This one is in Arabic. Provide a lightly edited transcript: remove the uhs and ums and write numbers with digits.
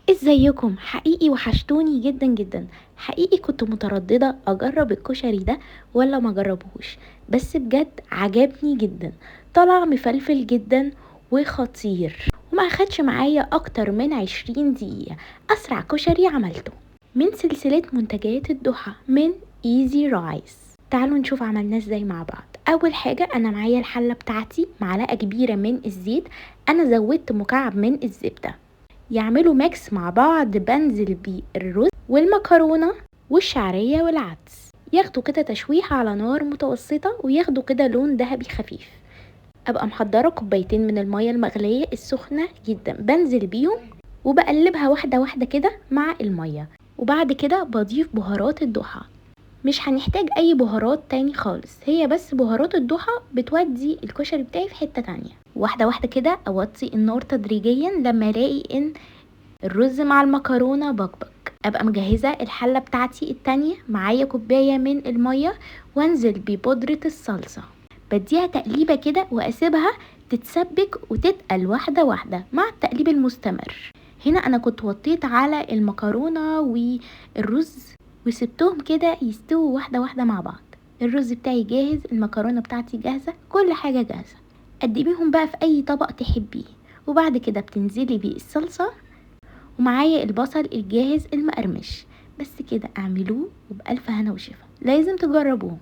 ازيكم؟ حقيقي وحشتوني جدا جدا. حقيقي كنت مترددة اجرب الكشري ده ولا ما اجربهوش، بس بجد عجبني جدا. طلع مفلفل جدا وخطير، وما اخدش معايا اكتر من 20 دقيقة. اسرع كشري عملته من سلسلة منتجات الضحى من ايزي رايس. تعالوا نشوف عملناه ازاي مع بعض. اول حاجة انا معايا الحلة بتاعتي، معلقة كبيرة من الزيت. انا زودت مكعب من الزبدة. يعملوا ميكس مع بعض. بنزل بيه الرز والمكرونة والشعرية والعدس، ياخدوا كده تشويحة على نار متوسطة وياخدوا كده لون ذهبي خفيف. ابقى محضرة كوبايتين من المية المغلية السخنة جدا، بنزل بيهم وبقلبها واحدة واحدة كده مع المية. وبعد كده بضيف بهارات الضحى. مش هنحتاج اي بهارات تاني خالص، هي بس بهارات الضحى بتودي الكشري بتاعي في حتة تانية. واحدة واحدة كده اوطي النار تدريجيا لما الاقي ان الرز مع المكرونة بكبك. ابقى مجهزة الحلة بتاعتي التانية، معايا كوباية من المية، وانزل ببودرة الصلصة. بديها تقليبة كده واسيبها تتسبك وتتقل واحدة واحدة مع التقليب المستمر. هنا انا كنت وطيت على المكرونة والرز وسبتهم كده يستووا واحدة واحدة مع بعض. الرز بتاعي جاهز، المكرونة بتاعتي جاهزة، كل حاجة جاهزة. قدميهم بقى في اي طبق تحبيه، وبعد كده بتنزلي بالصلصة. ومعايا البصل الجاهز المقرمش. بس كده اعملوه وبألف هنا وشفا، لازم تجربوه.